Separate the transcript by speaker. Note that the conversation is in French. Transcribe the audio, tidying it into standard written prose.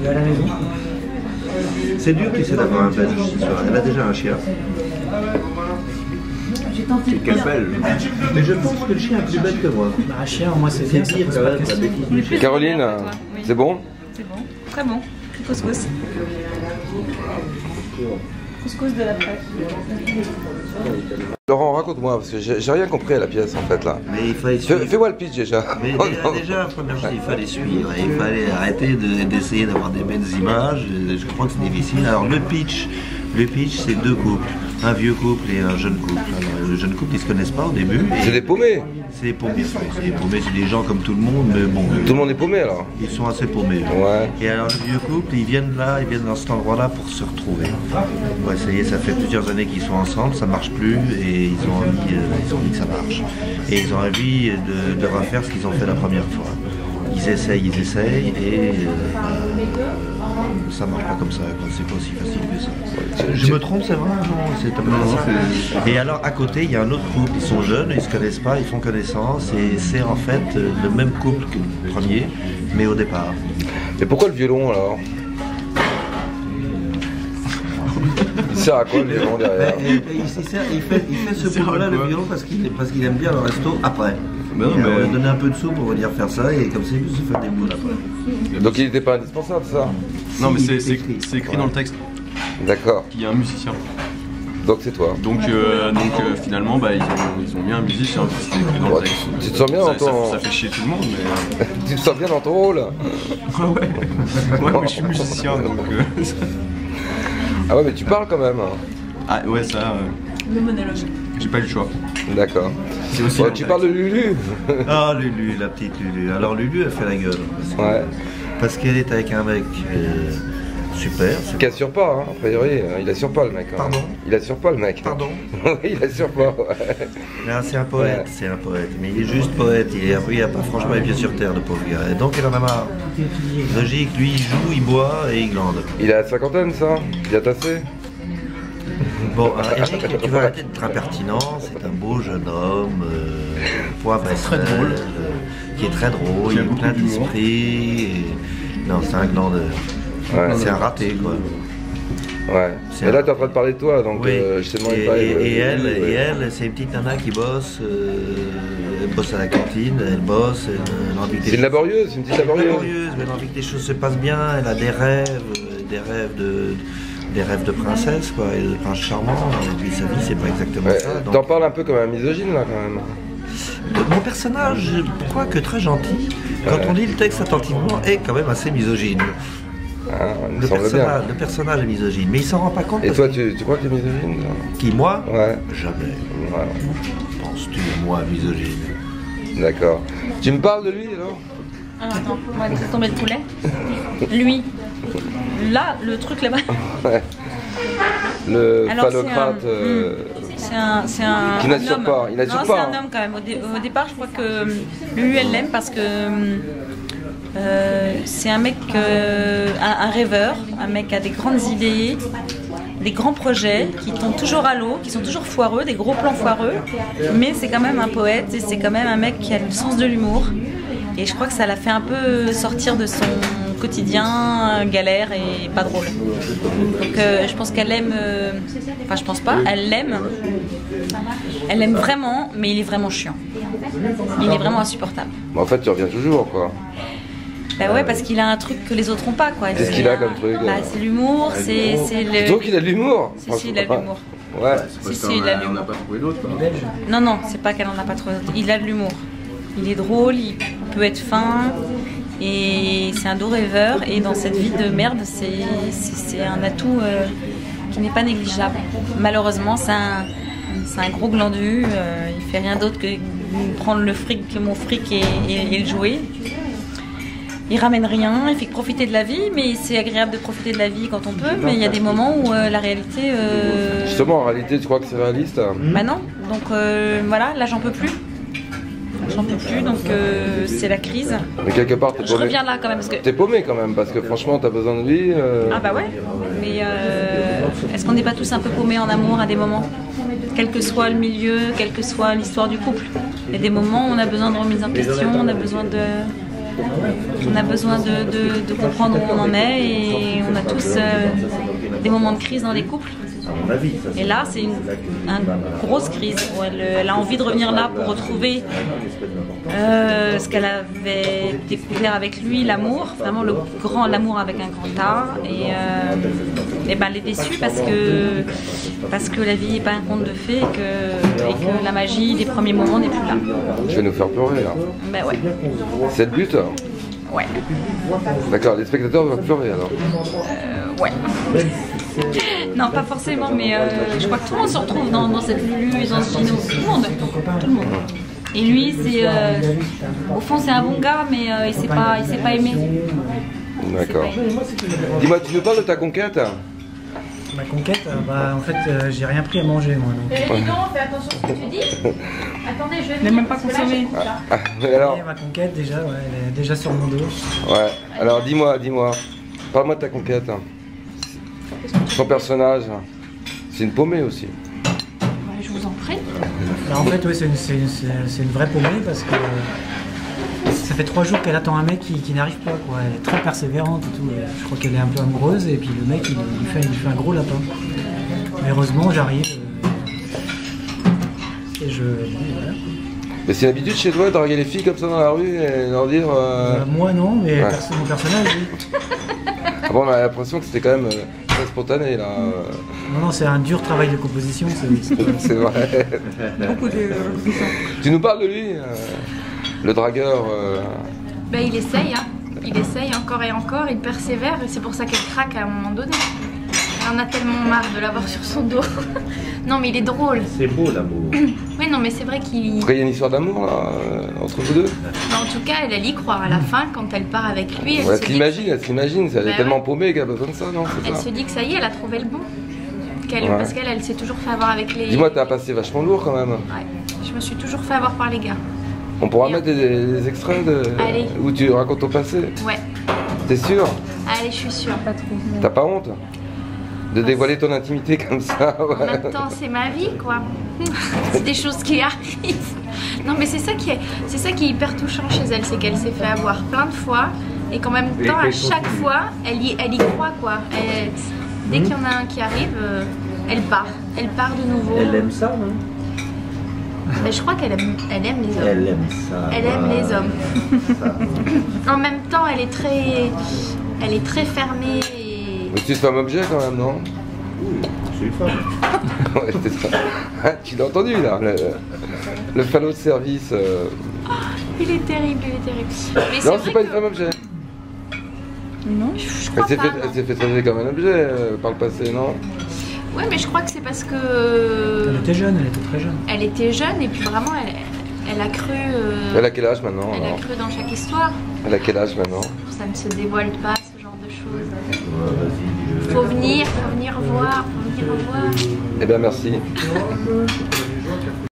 Speaker 1: Et à la maison?
Speaker 2: C'est dur, tu sais, d'avoir un belge ce soir. Elle a déjà un chien.
Speaker 3: Quel belge.
Speaker 2: Mais je pense que le chien est plus belle que moi.
Speaker 1: Bah, un chien, moi c'est bien, ça
Speaker 2: pire
Speaker 1: pose
Speaker 2: quand
Speaker 1: pas
Speaker 2: même,
Speaker 1: de question.
Speaker 2: la bêtise.
Speaker 4: Caroline, c'est bon?
Speaker 5: C'est bon, très bon. Couscous. Couscous de la presse.
Speaker 4: Laurent, raconte-moi, parce que j'ai rien compris à la pièce en fait là.
Speaker 2: Mais il fallait suivre.
Speaker 4: Fais-moi le pitch déjà.
Speaker 2: Mais déjà, première chose, il fallait suivre. Il fallait arrêter d'essayer d'avoir des belles images. Je crois que c'est difficile. Alors le pitch c'est deux couples. Un vieux couple et un jeune couple. Alors, le jeune couple, ils se connaissent pas au début.
Speaker 4: C'est des paumés.
Speaker 2: C'est des paumés. C'est des paumés, c'est des gens comme tout le monde, mais bon.
Speaker 4: Tout le monde est paumé alors.
Speaker 2: Ils sont assez paumés.
Speaker 4: Ouais.
Speaker 2: Et alors le vieux couple, ils viennent dans cet endroit-là pour se retrouver. Ouais, ça y est, ça fait plusieurs années qu'ils sont ensemble, ça marche plus et ils ont envie que ça marche. Et ils ont envie de refaire ce qu'ils ont fait la première fois. Ils essayent et ça marche pas comme ça, c'est pas aussi facile que ça. Je me trompe, c'est vrai? Non, c'est un peu ça. Et alors à côté, il y a un autre couple, ils sont jeunes, ils se connaissent pas, ils font connaissance et c'est en fait le même couple que le premier, mais au départ.
Speaker 4: Mais pourquoi le violon alors? Il sert à quoi le violon derrière?
Speaker 2: Il fait ce boulot-là, le violon, parce qu'il aime bien le resto après. Mais non, mais donner un peu de sous pour venir faire ça et comme ça il peut se faire des boules après.
Speaker 4: Donc il n'était pas indispensable ça?
Speaker 3: Non mais c'est écrit dans le texte.
Speaker 4: D'accord.
Speaker 3: Il y a un musicien.
Speaker 4: Donc c'est toi.
Speaker 3: Donc finalement bah, ils ont mis un musicien, c'est écrit dans le texte.
Speaker 4: Tu te sens bien dans ton...
Speaker 3: Ça fait chier tout le monde mais...
Speaker 4: Tu te sens bien dans ton rôle?
Speaker 3: Ouais, mais je suis musicien donc...
Speaker 4: Ah ouais mais tu parles quand même.
Speaker 3: Ah ouais ça...
Speaker 5: Le monologue.
Speaker 3: J'ai pas eu le choix.
Speaker 4: D'accord.
Speaker 3: Aussi
Speaker 4: Tu parles de Lulu.
Speaker 2: Ah Lulu, la petite Lulu. Alors Lulu elle fait la gueule.
Speaker 4: Ouais.
Speaker 2: Parce qu'elle est avec un mec super.
Speaker 4: Qui assure pas, hein, a priori. Il assure pas le mec. Hein.
Speaker 2: Pardon?
Speaker 4: Il assure pas le mec.
Speaker 2: Pardon?
Speaker 4: Oui, il assure pas, ouais.
Speaker 2: C'est un poète, ouais. C'est un poète. Mais il est juste poète. Il a pas franchement les pieds sur terre, le pauvre gars. Et donc il en a marre. Logique, lui il joue, il boit et il glande.
Speaker 4: Il a la cinquantaine ça? Il a tassé?
Speaker 2: Bon, Eric, tu vas arrêter d'être impertinent, c'est un beau jeune homme, poivre et sel, qui est très drôle, il est plein d'esprit, et... non, c'est un glandeur, ouais. C'est un raté quoi.
Speaker 4: Ouais, mais là tu es en train de parler de toi, donc
Speaker 2: oui.
Speaker 4: Je t'ai demandé de parler
Speaker 2: et elle, c'est une petite nana qui bosse, elle bosse à la cantine, elle bosse, elle a envie que
Speaker 4: c'est une laborieuse, c'est une petite laborieuse.
Speaker 2: Mais elle a envie que les choses se passent bien, elle a des rêves de princesse, quoi, et de prince charmant, et puis sa vie, c'est pas exactement ça.
Speaker 4: T'en parles un peu comme un misogyne, là, quand même.
Speaker 2: Mon personnage, quoique très gentil, quand on lit le texte attentivement, est quand même assez misogyne.
Speaker 4: Ah,
Speaker 2: le personnage est misogyne, mais il s'en rend pas compte.
Speaker 4: Et toi, tu crois que tu es misogyne?
Speaker 2: Qui, moi?
Speaker 4: Ouais.
Speaker 2: Jamais.
Speaker 4: Ouais.
Speaker 2: Penses-tu, moi, misogyne?
Speaker 4: D'accord. Tu me parles de lui, alors?
Speaker 5: Ah, attends, on va laisser tomber le poulet. Lui. Là, le truc là-bas.
Speaker 4: Ouais. Le phallocrate.
Speaker 5: C'est un
Speaker 4: qui n'assure pas. Il n'assure pas.
Speaker 5: C'est un homme quand même. Au départ, je crois que lui, elle l'aime parce que c'est un mec, un rêveur, un mec qui a des grandes idées, des grands projets qui tombent toujours à l'eau, qui sont toujours foireux, des gros plans foireux. Mais c'est quand même un poète et c'est quand même un mec qui a le sens de l'humour. Et je crois que ça l'a fait un peu sortir de son quotidien, galère et pas drôle. Donc je pense qu'elle aime, enfin je pense pas, elle l'aime vraiment, mais il est vraiment chiant. Il est vraiment insupportable.
Speaker 4: Mais en fait tu reviens toujours quoi.
Speaker 5: Bah ouais, parce qu'il a un truc que les autres ont pas quoi.
Speaker 4: Qu'est-ce qu'il a comme truc?
Speaker 5: Bah, c'est l'humour, c'est le...
Speaker 4: Donc il a de l'humour?
Speaker 5: Si, il a de l'humour.
Speaker 4: Ouais.
Speaker 5: Si, il a de l'humour.
Speaker 3: On n'a pas trouvé d'autres.
Speaker 5: Non, c'est pas qu'elle en a pas trouvé d'autres. Il a de l'humour. Il est drôle, il peut être fin. Et c'est un doux rêveur et dans cette vie de merde, c'est un atout qui n'est pas négligeable. Malheureusement, c'est un gros glandu, il fait rien d'autre que prendre le fric, mon fric et le jouer. Il ramène rien, il fait que profiter de la vie, mais c'est agréable de profiter de la vie quand on peut, mais il y a des moments où la réalité...
Speaker 4: Justement, en réalité, tu crois que c'est réaliste?
Speaker 5: Bah non, donc voilà, là j'en peux plus. J'en peux plus, donc c'est la crise.
Speaker 4: Mais quelque part, t'es paumé.
Speaker 5: Je reviens là quand même parce que...
Speaker 4: T'es paumé quand même, parce que franchement, t'as besoin de lui.
Speaker 5: Ah bah ouais, mais est-ce qu'on n'est pas tous un peu paumés en amour à des moments? Quel que soit le milieu, quelle que soit l'histoire du couple. Il y a des moments où on a besoin de remise en question, on a besoin de... On a besoin de comprendre où on en est et on a tous des moments de crise dans les couples. Et là, c'est une grosse crise où elle a envie de revenir là pour retrouver ce qu'elle avait découvert avec lui, l'amour, vraiment l'amour avec un grand A. Et ben, elle est déçue parce que la vie n'est pas un conte de fées et que la magie des premiers moments n'est plus là.
Speaker 4: Tu vas nous faire pleurer là.
Speaker 5: Ben ouais.
Speaker 4: C'est le but?
Speaker 5: Ouais.
Speaker 4: D'accord, les spectateurs vont pleurer alors.
Speaker 5: Ouais. Non, pas forcément, mais je crois que tout le monde se retrouve dans cette Lulu, dans ce Gino. Tout le monde. Et lui, c'est au fond, c'est un bon gars, mais il s'est pas aimé.
Speaker 4: D'accord. Dis-moi, tu nous parles de ta conquête?
Speaker 1: Ma conquête, bah, en fait, j'ai rien pris à manger, moi. Donc.
Speaker 5: Dis donc, fais attention à ce que tu dis. Attendez, je vais. Il n'a même pas consommé.
Speaker 4: Mais alors...
Speaker 1: Et ma conquête, déjà, ouais, elle est déjà sur mon dos.
Speaker 4: Ouais, alors dis-moi. Parle-moi de ta conquête. Son personnage, c'est une paumée aussi.
Speaker 5: Ouais, je vous en prie.
Speaker 1: Alors, en fait, oui, c'est une vraie paumée parce que ça fait 3 jours qu'elle attend un mec qui n'arrive pas, quoi. Elle est très persévérante et tout. Je crois qu'elle est un peu amoureuse et puis le mec il fait un gros lapin. Mais heureusement j'arrive et je... Voilà.
Speaker 4: Mais c'est l'habitude chez toi de draguer les filles comme ça dans la rue et leur dire...
Speaker 1: Moi non, mais
Speaker 4: ouais.
Speaker 1: Mon personnage oui.
Speaker 4: Ah bon, on a l'impression que c'était quand même très spontané là.
Speaker 1: Non, c'est un dur travail de composition,
Speaker 4: c'est vrai.
Speaker 5: Beaucoup de répétitions.
Speaker 4: Tu nous parles de lui, le dragueur
Speaker 6: Ben, il essaye, hein. Il essaye encore et encore, il persévère et c'est pour ça qu'elle craque à un moment donné. Elle en a tellement marre de l'avoir sur son dos. Non mais il est drôle.
Speaker 2: C'est beau l'amour.
Speaker 6: Oui non mais c'est vrai qu'il...
Speaker 4: Après il y a une histoire d'amour là, entre vous deux.
Speaker 6: En tout cas elle y croit à la fin quand elle part avec lui.
Speaker 4: Elle s'imagine, elle est
Speaker 6: Bah
Speaker 4: tellement
Speaker 6: ouais.
Speaker 4: paumée qu'elle a besoin de ça, non?
Speaker 6: Elle se dit que ça y est, elle a trouvé le bon.
Speaker 4: Ouais.
Speaker 6: Parce qu'elle s'est toujours fait avoir avec les...
Speaker 4: Dis-moi, t'as un passé vachement lourd quand même.
Speaker 6: Ouais, je me suis toujours fait avoir par les gars.
Speaker 4: On pourra mettre des extraits
Speaker 6: Allez.
Speaker 4: où tu racontes ton passé.
Speaker 6: Ouais,
Speaker 4: T'es sûr?
Speaker 6: allez je suis sûre.
Speaker 4: T'as pas honte de dévoiler ton intimité comme ça?
Speaker 6: En
Speaker 4: Ouais.
Speaker 6: même temps, c'est ma vie, quoi. C'est des choses qui arrivent. Non, mais c'est ça qui est hyper touchant chez elle, c'est qu'elle s'est fait avoir plein de fois et qu'en même temps, à chaque fois, elle y croit, quoi. Dès qu'il y en a un qui arrive, elle part de nouveau.
Speaker 2: Elle aime ça, non?
Speaker 6: Mais je crois qu'elle aime les hommes.
Speaker 2: Elle aime ça.
Speaker 6: Elle aime les hommes. En même temps, elle est très fermée.
Speaker 4: Mais tu es femme objet quand même, non?
Speaker 2: Oui, je suis une femme.
Speaker 4: Ouais, c'est ça. Ah, tu l'as entendu là, le falot de service.
Speaker 6: Il est terrible, il est terrible. Mais
Speaker 4: Non,
Speaker 6: vrai
Speaker 4: c'est pas une
Speaker 6: que-
Speaker 4: femme objet.
Speaker 5: Non.
Speaker 6: Je
Speaker 4: Elle
Speaker 6: crois
Speaker 4: s'est
Speaker 6: pas.
Speaker 4: fait, traiter comme un objet par le passé, non?
Speaker 6: Ouais, mais je crois que c'est parce
Speaker 1: Elle
Speaker 6: que
Speaker 1: était jeune, elle était très jeune.
Speaker 6: elle était jeune et puis vraiment elle a cru.
Speaker 4: Elle a quel âge maintenant
Speaker 6: Elle a
Speaker 4: alors?
Speaker 6: cru dans chaque histoire.
Speaker 4: Elle a quel âge maintenant?
Speaker 6: Ça ne se dévoile pas ce genre de choses.
Speaker 2: Ouais, vas-y,
Speaker 6: Faut venir voir, faut venir voir.
Speaker 4: Eh bien merci.